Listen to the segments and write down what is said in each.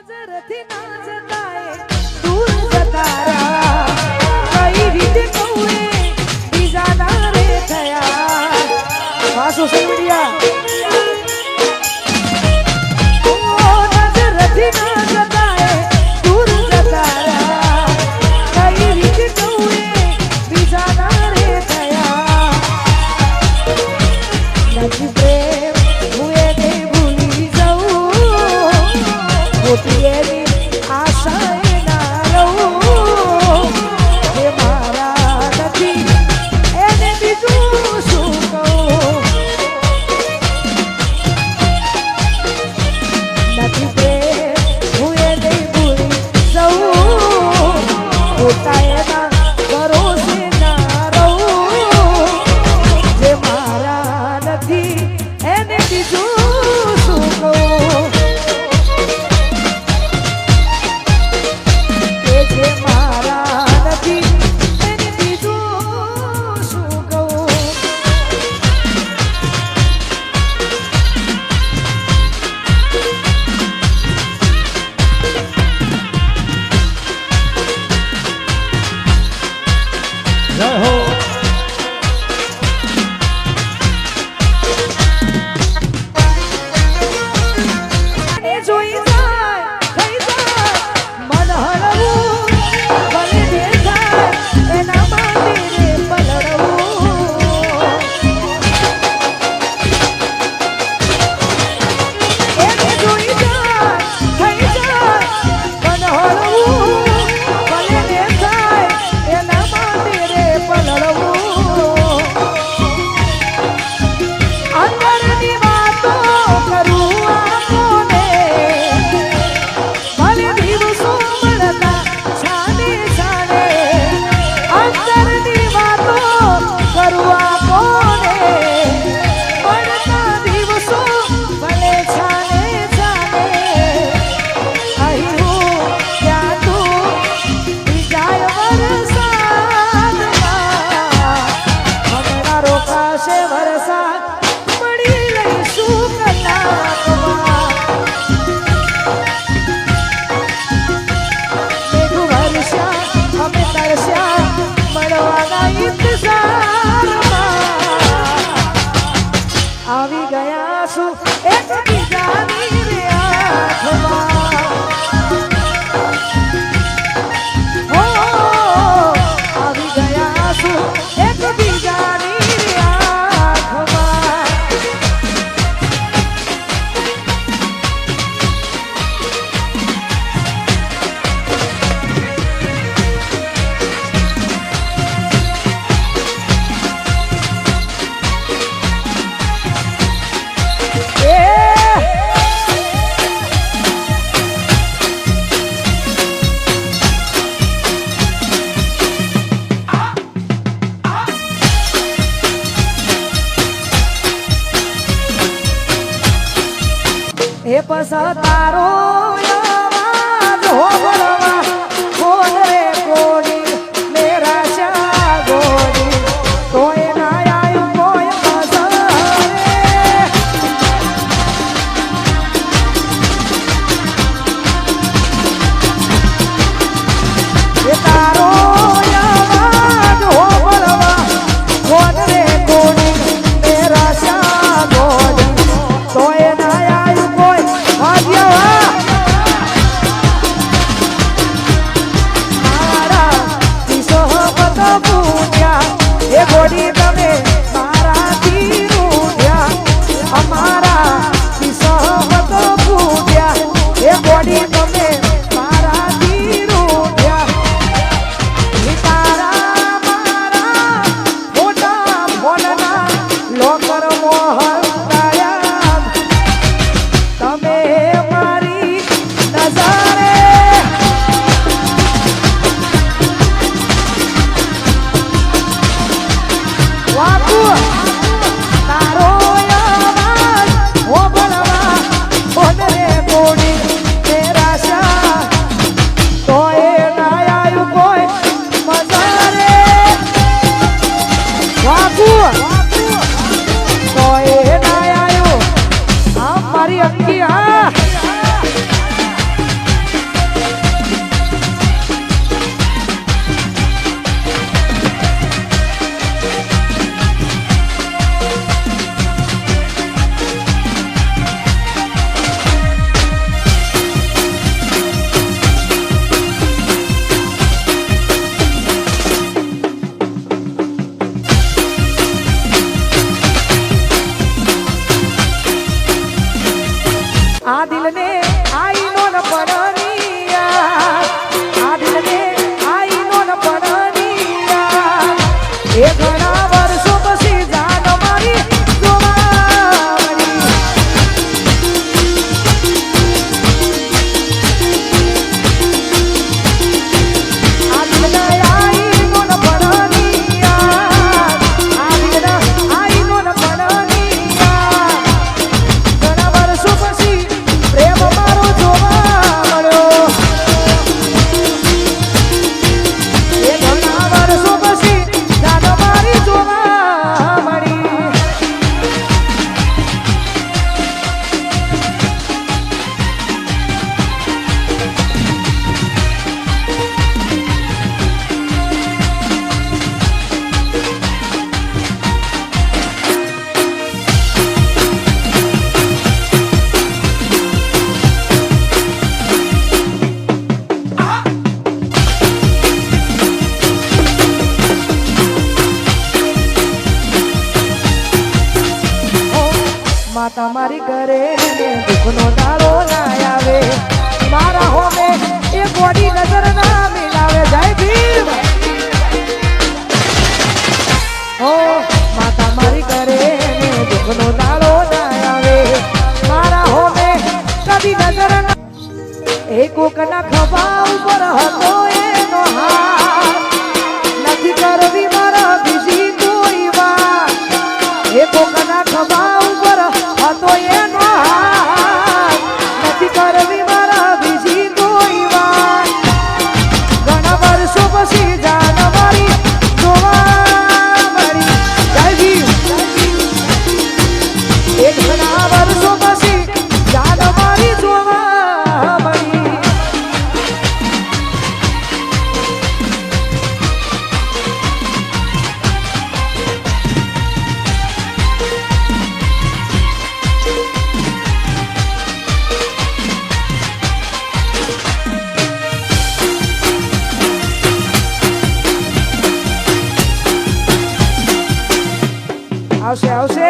નજરથી ના જતાય દૂર જતા કઈ રીતે કહું બીજા ના રે થયા આ સોશિયલ મીડિયા નજરથી ના જતાય દૂર જતા કઈ રીતે કહું બીજા ના રે થયા નથી પ્રેમ હુએ તે ભૂલી જાઉં હોતી એની આશાએ ના રહું જે મારા નથી એને બીજું શું કહું નથી પ્રેમ હુએ તે ભૂલી જાઉં હોતા એના ભરોસે ના રહું જે મારા નથી એને બીજું શું કહું કે જે મારા નથી એને બીજું શું કહું જય હો એ જોઈ જાય થઈ જાય મન હળવું ભલે દેખાય એના માટે રે પલળવું એને જોઈ જાય થઈ જાય મન હળવું ભલે દેખાય એના માટે રે પલળવું અંદરની વાતો કરું આપોને ભલે દિવસો મળતા છાને છાને અંદરની વાતો કરું આપોને મળતા દિવસો ભલે છાને છાને અહીં હું ત્યાં તું બીજાય વરસાદમાં હમણાં રોકાશે વરસાદ મળી લઈશું કલાકમાં મેઘ વર્ષા અમે તરસ્યા મળવાના ઇંતજારમાં આવી ગયા છું એકબીજાની રે આંખમાં હો આવી ગયા છું એકબીજાની રે આંખમાં એ પસા તારો અવાજ હોબળવા કોણ રે કોણી મેરા શા ગોરી કોઈ ના આયું કોઈ પસા રે એ તારો અવાજ હોબળવા કોણ રે કોણી મેરા શા ગોરી કોઈ ના આયું કોઈ ભાગ્યવા માતા મારી ઘરે દુઃખનો દાડો ના આવે મારા હોમે એ ગોડી નજર ના મિલાવે જય ભીમ ઓ માતા મારી ઘરે દુઃખનો દાડો ના આવે મારા હોમે કદી નજર ના એ કોકના ખભા ઉપર હતો એનો હાથ નથી કરવી મારા બીજી કોઈ વાત એ કોકના ખભા ઉપર હતો એનો હાથ નથી કરવી મારા બીજી કોઈ વાત ઘણા વર્ષો પછી જાનવારી જોવા મળી જય ભીમ એક ઘણા વર્ષો પછી જાનવારી જોવા મળી આવશે આવશે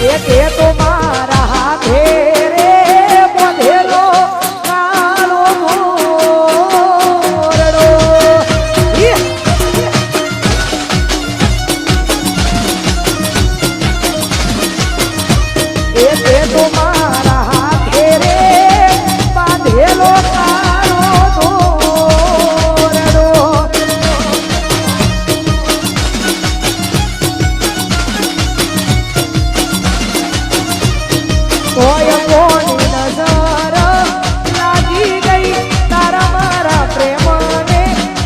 એક એ તો મારા હાથે રે બોધેલો કાળો મોરડો એક એ તો મારા હાથે રે બાંધેલો કાળો કોઈ કોની નજર લાગી ગઈ તારા મારા પ્રેમને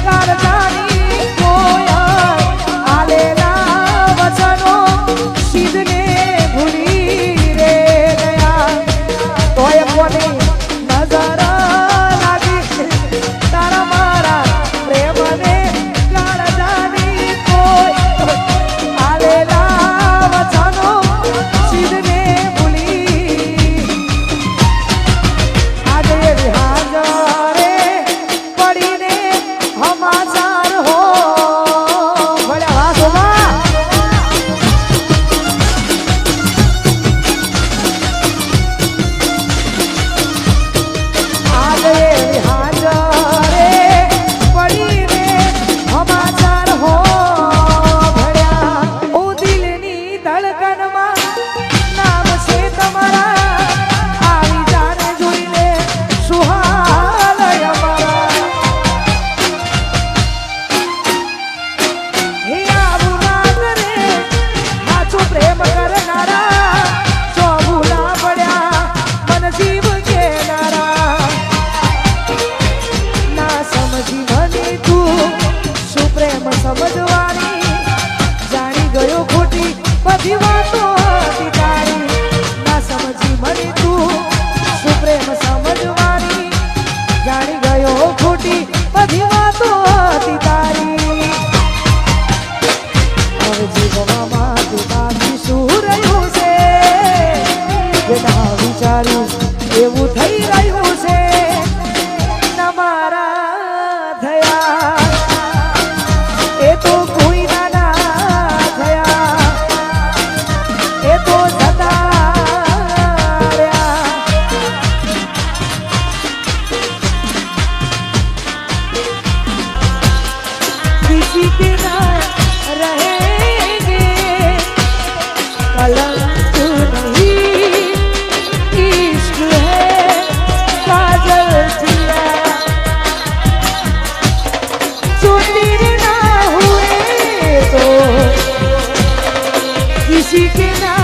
કારજાની કોઈ આલેલા વચનો સિદ્ધને ભૂલી રે ગયા કોઈ કોની નજર લાગી તારા મારા પ્રેમને કારજાની કોઈ આલેલા વચનો સિદ્ધને સમજવાની જાણી ગયો ખોટી બધી વાતો હતી તારી ના સમજી મને તું શું પ્રેમ સમજવાની જાણી ગયો ખોટી બધી વાતો હતી તારી હવે જીવવામાં તું બાકી શું રહ્યું છે જેના વિચાર્યું એવું થઈ રહ્યું છે ના મારા થયા એ તો કોઈ ના થયા એ તો જતા રહ્યા किसी के ना रहेंगे कलंक नहीं इश्क है काजल जिया जो तेरे ना हुए तो किसी के ना